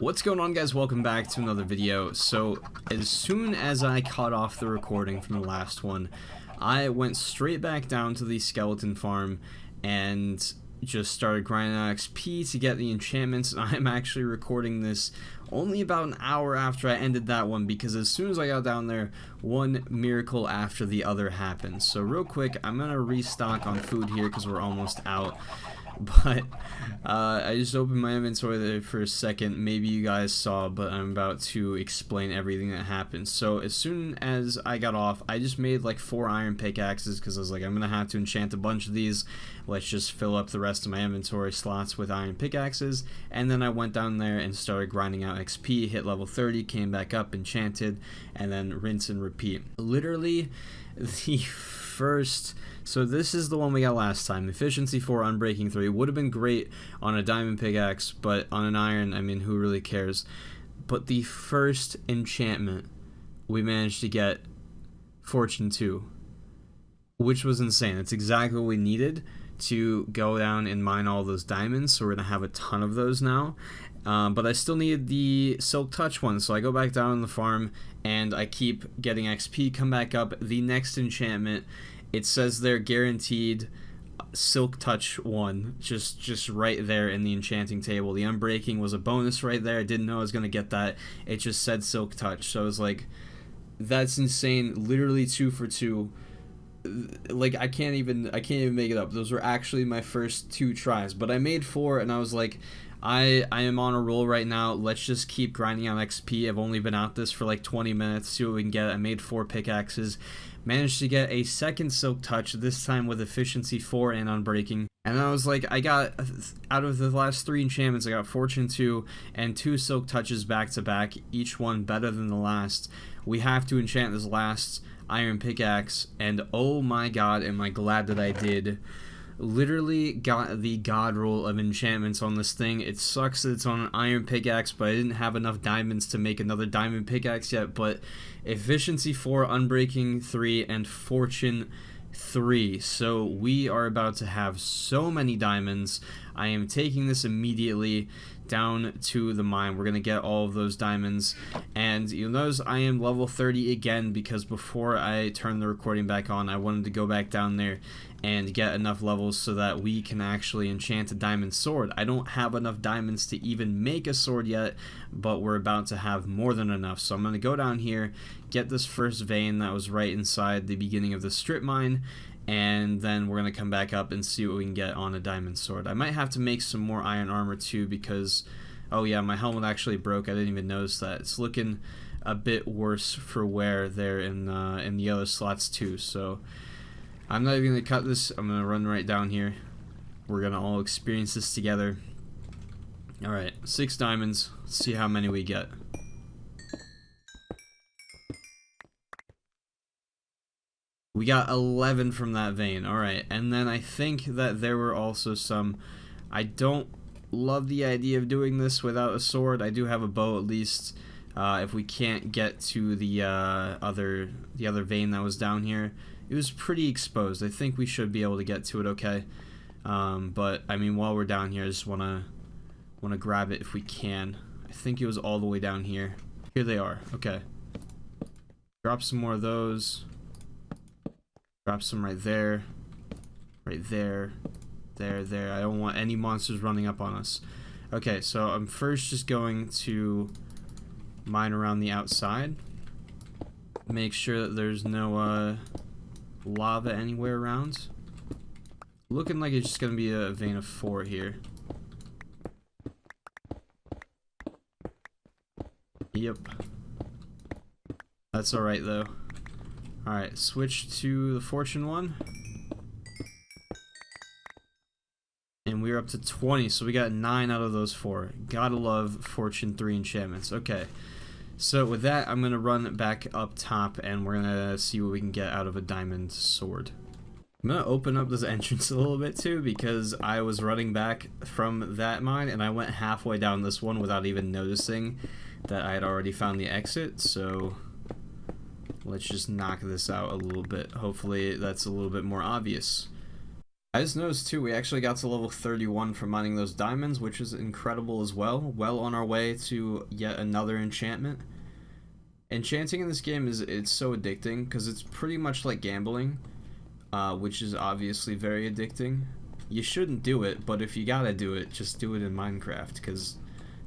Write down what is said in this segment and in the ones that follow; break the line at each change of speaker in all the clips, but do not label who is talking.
What's going on, guys? Welcome back to another video. So as soon as I cut off the recording from the last one, I went straight back down to the skeleton farm and just started grinding out XP to get the enchantments. And I'm actually recording this only about an hour after I ended that one, because as soon as I got down there, one miracle after the other happened. So real quick, I'm gonna restock on food here because we're almost out. But I just opened my inventory there for a second. Maybe you guys saw, but I'm about to explain everything that happened. So as soon as I got off, I just made like 4 iron pickaxes because I was like, I'm gonna have to enchant a bunch of these. Let's just fill up the rest of my inventory slots with iron pickaxes. And then I went down there and started grinding out XP, hit level 30, came back up, enchanted, and then rinse and repeat. Literally the first, so this is the one we got last time. Efficiency 4, Unbreaking 3. Would have been great on a diamond pickaxe, but on an iron, I mean, who really cares? But the first enchantment, we managed to get Fortune 2, which was insane. It's exactly what we needed to go down and mine all those diamonds, so we're gonna have a ton of those now. But I still needed the Silk Touch one, so I go back down on the farm and I keep getting XP, come back up. The next enchantment, it says they're guaranteed Silk Touch 1, just right there in the enchanting table. The Unbreaking was a bonus right there. I didn't know I was gonna get that. It just said Silk Touch, so I was like, that's insane. Literally 2 for 2. Like, I can't even make it up. Those were actually my first 2 tries, but I made 4, and I was like, I am on a roll right now. Let's just keep grinding out XP. I've only been out this for like 20 minutes, see what we can get. I made 4 pickaxes, managed to get a second Silk Touch, this time with Efficiency 4 and Unbreaking. And I was like, I got, out of the last 3 enchantments, I got Fortune 2 and 2 Silk Touches back to back, each one better than the last. We have to enchant this last iron pickaxe, and oh my god, am I glad that I did. Literally got the god roll of enchantments on this thing. It sucks that it's on an iron pickaxe, but I didn't have enough diamonds to make another diamond pickaxe yet. But Efficiency 4, Unbreaking 3, and Fortune 3. So we are about to have so many diamonds. I am taking this immediately down to the mine. We're gonna get all of those diamonds, and you'll notice I am level 30 again, because before I turn the recording back on, I wanted to go back down there and get enough levels so that we can actually enchant a diamond sword. I don't have enough diamonds to even make a sword yet, but we're about to have more than enough. So I'm gonna go down here, get this first vein that was right inside the beginning of the strip mine, and then we're going to come back up and see what we can get on a diamond sword. I might have to make some more iron armor too, because, oh yeah, my helmet actually broke. I didn't even notice that. It's looking a bit worse for wear there in the other slots too. So I'm not even going to cut this. I'm going to run right down here. We're going to all experience this together. Alright, 6 diamonds. Let's see how many we get. We got 11 from that vein. Alright, and then I think that there were also some... I don't love the idea of doing this without a sword. I do have a bow at least. If we can't get to the other vein that was down here. It was pretty exposed. I think we should be able to get to it okay. But, I mean, while we're down here, I just wanna grab it if we can. I think it was all the way down here. Here they are. Okay. Drop some more of those. Drop some right there, there. I don't want any monsters running up on us. Okay, so I'm first just going to mine around the outside. Make sure that there's no lava anywhere around. Looking like it's just going to be a vein of 4 here. Yep. That's alright though. Alright, switch to the Fortune one. And we're up to 20, so we got 9 out of those 4. Gotta love Fortune 3 enchantments. Okay, so with that, I'm gonna run back up top, and we're gonna see what we can get out of a diamond sword. I'm gonna open up this entrance a little bit too, because I was running back from that mine, and I went halfway down this one without even noticing that I had already found the exit, so... let's just knock this out a little bit. Hopefully that's a little bit more obvious. I just noticed too, we actually got to level 31 from mining those diamonds, which is incredible as well. Well on our way to yet another enchantment. Enchanting in this game it's so addicting because it's pretty much like gambling, which is obviously very addicting. You shouldn't do it, but if you gotta do it, just do it in Minecraft because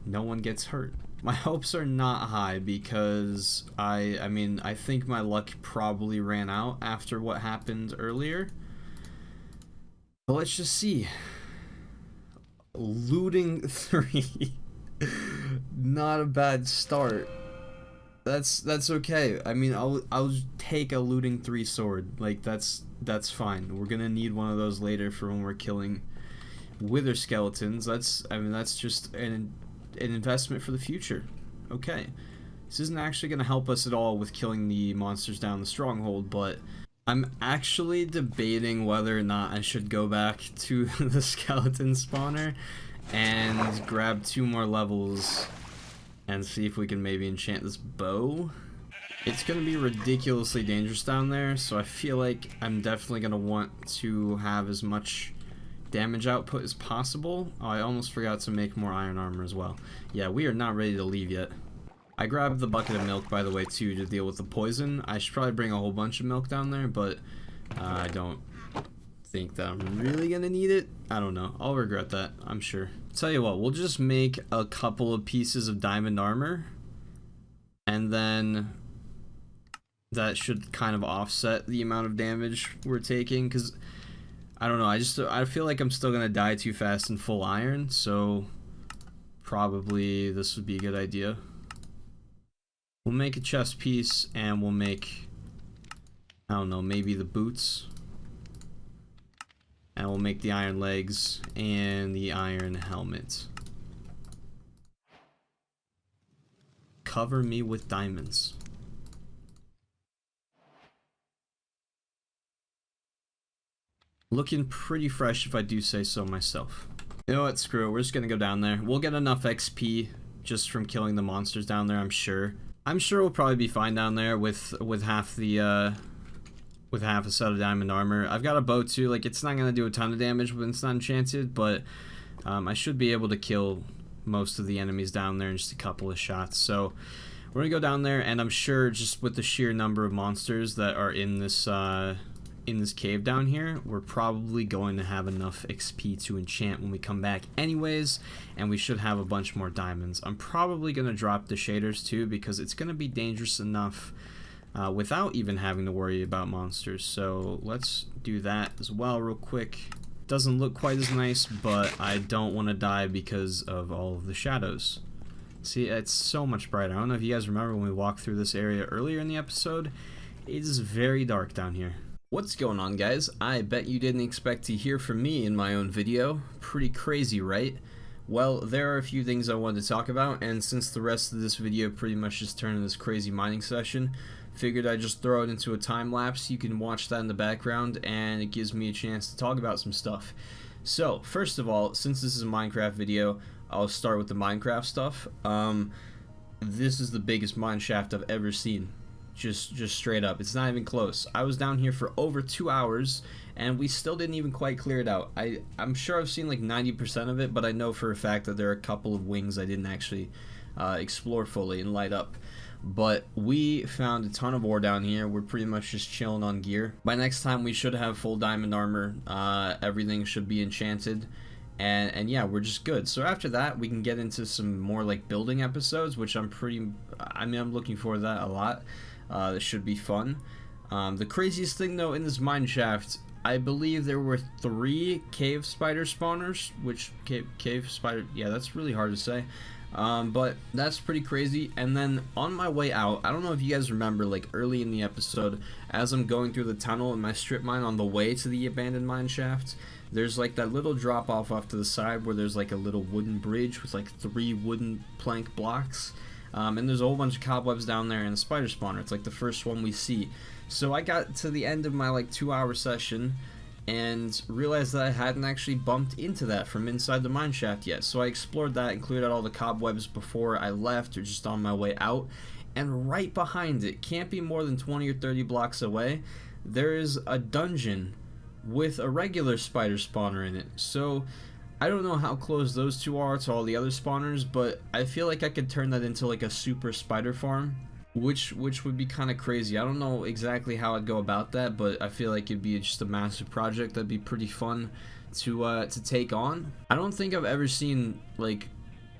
no one gets hurt. My hopes are not high because I mean, I think my luck probably ran out after what happened earlier. But let's just see. Looting 3. Not a bad start. That's okay. I mean, I'll take a looting 3 sword. Like that's fine. We're gonna need one of those later for when we're killing wither skeletons. That's just an investment for the future. Okay. This isn't actually gonna help us at all with killing the monsters down the stronghold, but I'm actually debating whether or not I should go back to the skeleton spawner and grab 2 more levels and see if we can maybe enchant this bow. It's gonna be ridiculously dangerous down there, so I feel like I'm definitely gonna want to have as much damage output as possible. Oh, I almost forgot to make more iron armor as well. Yeah, we are not ready to leave yet. I grabbed the bucket of milk, by the way, too, to deal with the poison. I should probably bring a whole bunch of milk down there, but I don't think that I'm really gonna need it. I don't know. I'll regret that, I'm sure. Tell you what, we'll just make a couple of pieces of diamond armor, and then that should kind of offset the amount of damage we're taking, because I don't know, I feel like I'm still gonna die too fast in full iron, so probably this would be a good idea. We'll make a chest piece, and we'll make, I don't know, maybe the boots. And we'll make the iron legs and the iron helmet. Cover me with diamonds. Looking pretty fresh if I do say so myself. You know what, screw it, we're just gonna go down there. We'll get enough XP just from killing the monsters down there, I'm sure. I'm sure we'll probably be fine down there with half the with half a set of diamond armor. I've got a bow too, like it's not gonna do a ton of damage when it's not enchanted, but I should be able to kill most of the enemies down there in just a couple of shots. So we're gonna go down there, and I'm sure just with the sheer number of monsters that are in this cave down here, we're probably going to have enough XP to enchant when we come back anyways, and we should have a bunch more diamonds. I'm probably gonna drop the shaders too, because it's gonna be dangerous enough without even having to worry about monsters. So let's do that as well real quick. Doesn't look quite as nice, but I don't want to die because of all of the shadows. See, it's so much brighter. I don't know if you guys remember when we walked through this area earlier in the episode. It is very dark down here. What's going on, guys? I bet you didn't expect to hear from me in my own video. Pretty crazy, right? Well, there are a few things I wanted to talk about, and since the rest of this video pretty much just turned into this crazy mining session, figured I'd just throw it into a time lapse. You can watch that in the background, and it gives me a chance to talk about some stuff. So, first of all, since this is a Minecraft video, I'll start with the Minecraft stuff. This is the biggest mine shaft I've ever seen. Just straight up. It's not even close. I was down here for over 2 hours, and we still didn't even quite clear it out. I'm sure I've seen like 90% of it, but I know for a fact that there are a couple of wings I didn't actually explore fully and light up. But we found a ton of ore down here. We're pretty much just chilling on gear. By next time, we should have full diamond armor. Everything should be enchanted. And yeah, we're just good. So after that, we can get into some more like building episodes, which I'm looking forward to that a lot. This should be fun. The craziest thing though in this mine shaft, I believe there were 3 cave spider spawners, which cave spider, yeah, that's really hard to say. But that's pretty crazy. And then on my way out, I don't know if you guys remember, like early in the episode, as I'm going through the tunnel in my strip mine on the way to the abandoned mine shaft, there's like that little drop off to the side where there's like a little wooden bridge with like 3 wooden plank blocks. And there's a whole bunch of cobwebs down there and a spider spawner. It's like the first one we see. So I got to the end of my like 2-hour session and realized that I hadn't actually bumped into that from inside the mine shaft yet. So I explored that and cleared out all the cobwebs before I left, or just on my way out. And right behind it, can't be more than 20 or 30 blocks away, there is a dungeon with a regular spider spawner in it. So I don't know how close those two are to all the other spawners, but I feel like I could turn that into like a super spider farm, which would be kind of crazy. I don't know exactly how I'd go about that, but I feel like it'd be just a massive project that'd be pretty fun to take on. I don't think I've ever seen like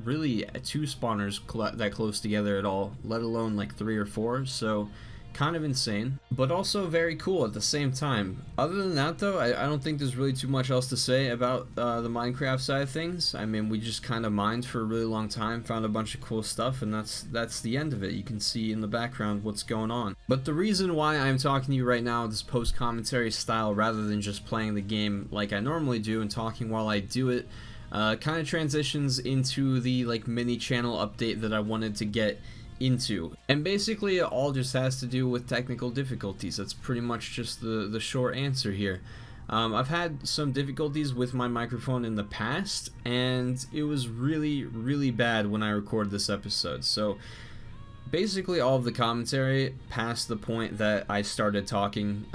really two spawners that close together at all, let alone like 3 or 4. So kind of insane, but also very cool at the same time. Other than that though, I don't think there's really too much else to say about the Minecraft side of things. I mean, we just kind of mined for a really long time, found a bunch of cool stuff, and that's the end of it. You can see in the background what's going on. But the reason why I'm talking to you right now this post-commentary style rather than just playing the game like I normally do and talking while I do it, kind of transitions into the like mini channel update that I wanted to get into, and basically it all just has to do with technical difficulties. That's pretty much just the short answer here. I've had some difficulties with my microphone in the past, and it was really bad when I recorded this episode. So basically all of the commentary past the point that I started talking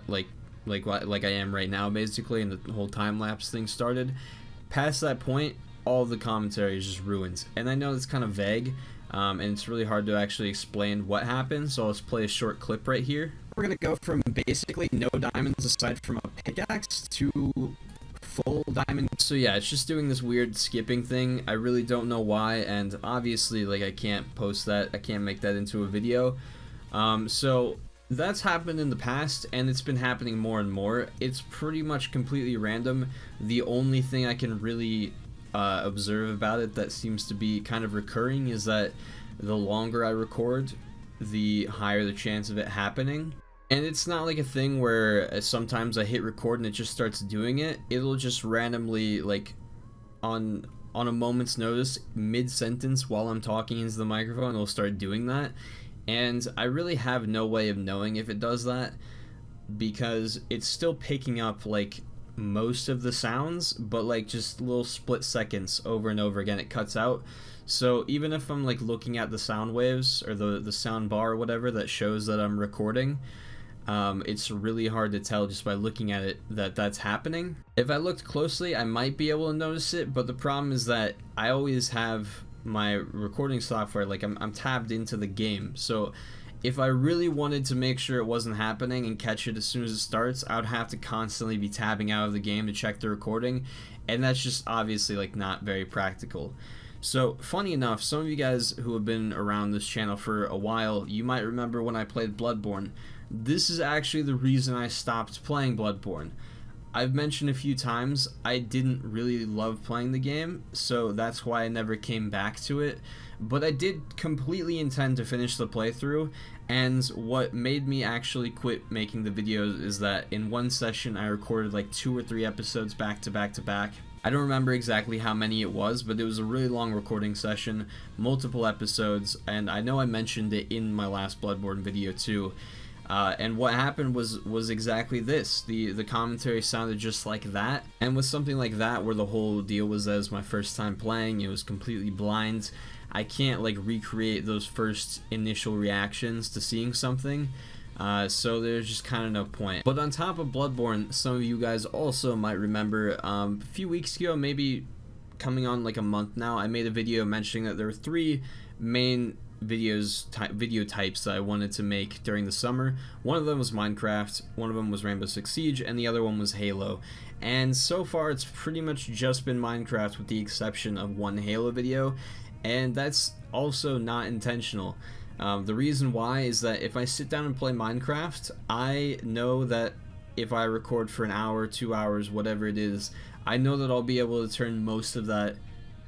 like I am right now basically, and the whole time-lapse thing started, past that point all of the commentary is just ruined. And I know it's kind of vague, and it's really hard to actually explain what happened, so I'll just play a short clip right here. We're gonna go from basically no diamonds aside from a pickaxe to full diamond. So yeah, it's just doing this weird skipping thing. I really don't know why, and obviously like I can't post that, I can't make that into a video. So that's happened in the past, and it's been happening more and more. It's pretty much completely random. The only thing I can really observe about it that seems to be kind of recurring is that the longer I record, the higher the chance of it happening. And it's not like a thing where sometimes I hit record and it just starts doing it. It'll just randomly, like on a moment's notice, mid-sentence while I'm talking into the microphone, it'll start doing that. And I really have no way of knowing if it does that, because it's still picking up like most of the sounds, but like just little split seconds over and over again it cuts out. So even if I'm like looking at the sound waves or the sound bar or whatever that shows that I'm recording, it's really hard to tell just by looking at it that that's happening. If I looked closely I might be able to notice it, but the problem is that I always have my recording software, like I'm tabbed into the game, so if I really wanted to make sure it wasn't happening and catch it as soon as it starts, I would have to constantly be tabbing out of the game to check the recording, and that's just obviously like not very practical. So funny enough, some of you guys who have been around this channel for a while, you might remember when I played Bloodborne. This is actually the reason I stopped playing Bloodborne. I've mentioned a few times I didn't really love playing the game, so that's why I never came back to it. But I did completely intend to finish the playthrough, and what made me actually quit making the videos is that in one session I recorded like 2 or 3 episodes back to back to back. I don't remember exactly how many it was, but it was a really long recording session, multiple episodes, and I know I mentioned it in my last Bloodborne video too. And what happened was exactly this. The commentary sounded just like that, and with something like that where the whole deal was that it was my first time playing, it was completely blind, I can't like recreate those first initial reactions to seeing something, so there's just kind of no point. But on top of Bloodborne, some of you guys also might remember a few weeks ago, maybe coming on like a month now, I made a video mentioning that there were 3 main video types that I wanted to make during the summer. One of them was Minecraft, one of them was Rainbow Six Siege, and the other one was Halo. And so far it's pretty much just been Minecraft with the exception of one Halo video, and that's also not intentional. The reason why is that if I sit down and play Minecraft, I know that if I record for an hour, 2 hours, whatever it is, I know that I'll be able to turn most of that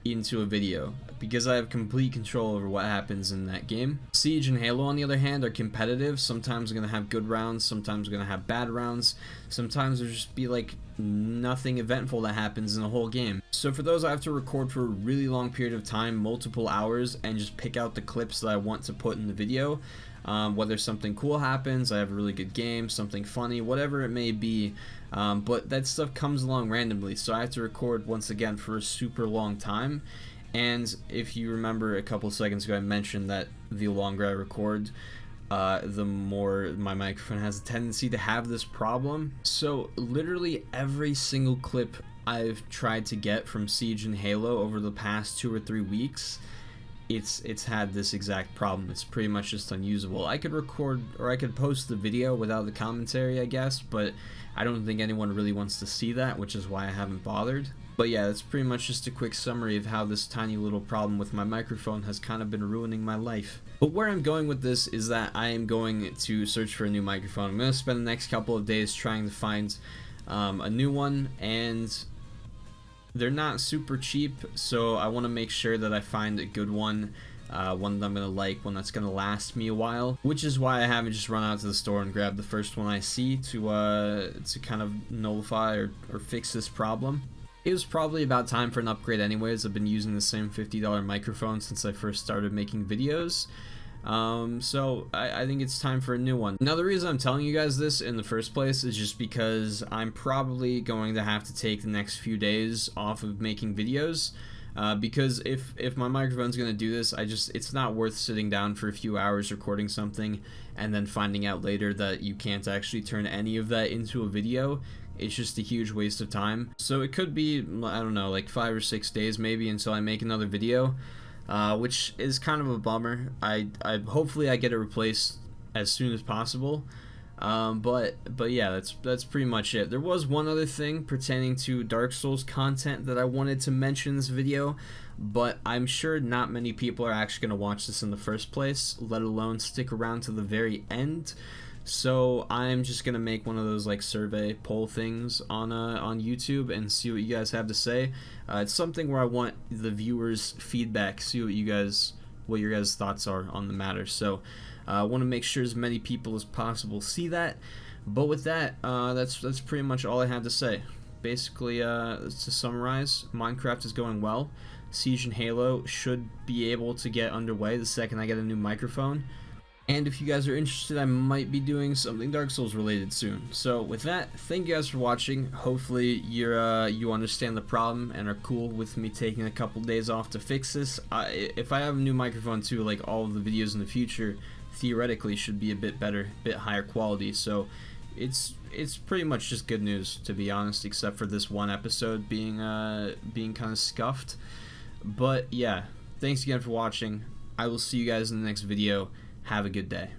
into a video, because I have complete control over what happens in that game. Siege and Halo, on the other hand, are competitive. Sometimes I'm going to have good rounds, sometimes I'm going to have bad rounds, sometimes there'll just be like nothing eventful that happens in the whole game. So for those, I have to record for a really long period of time, multiple hours, and just pick out the clips that I want to put in the video. Whether something cool happens, I have a really good game, something funny, whatever it may be, but that stuff comes along randomly, so I have to record once again for a super long time. And if you remember a couple seconds ago I mentioned that the longer I record, the more my microphone has a tendency to have this problem. So literally every single clip I've tried to get from Siege and Halo over the past 2 or 3 weeks, it's had this exact problem. It's pretty much just unusable. I could record, or I could post the video without the commentary, I guess, but I don't think anyone really wants to see that, which is why I haven't bothered. But yeah, that's pretty much just a quick summary of how this tiny little problem with my microphone has kind of been ruining my life. But where I'm going with this is that I am going to search for a new microphone. I'm going to spend the next couple of days trying to find a new one, and they're not super cheap, so I want to make sure that I find a good one, one that I'm going to like, one that's going to last me a while, which is why I haven't just run out to the store and grabbed the first one I see to kind of nullify or fix this problem. It was probably about time for an upgrade anyways. I've been using the same $50 microphone since I first started making videos. So I think it's time for a new one. Now the reason I'm telling you guys this in the first place is just because I'm probably going to have to take the next few days off of making videos, because if my microphone's gonna do this, it's not worth sitting down for a few hours recording something and then finding out later that you can't actually turn any of that into a video. It's just a huge waste of time. So it could be, I don't know, like 5 or 6 days maybe until I make another video. Which is kind of a bummer. I hopefully I get it replaced as soon as possible. But yeah, that's pretty much it. There was one other thing pertaining to Dark Souls content that I wanted to mention in this video, but I'm sure not many people are actually going to watch this in the first place, let alone stick around to the very end. So I'm just gonna make one of those like survey poll things on YouTube and see what you guys have to say. It's something where I want the viewers' feedback, see what your guys' thoughts are on the matter. So I want to make sure as many people as possible see that. But with that, that's pretty much all I had to say. Basically, to summarize, Minecraft is going well. Siege and Halo should be able to get underway the second I get a new microphone. And if you guys are interested, I might be doing something Dark Souls related soon. So with that, thank you guys for watching. Hopefully you understand the problem and are cool with me taking a couple days off to fix this. If I have a new microphone too, like all of the videos in the future, theoretically should be a bit better, bit higher quality. So it's pretty much just good news, to be honest, except for this one episode being kind of scuffed. But yeah, thanks again for watching. I will see you guys in the next video. Have a good day.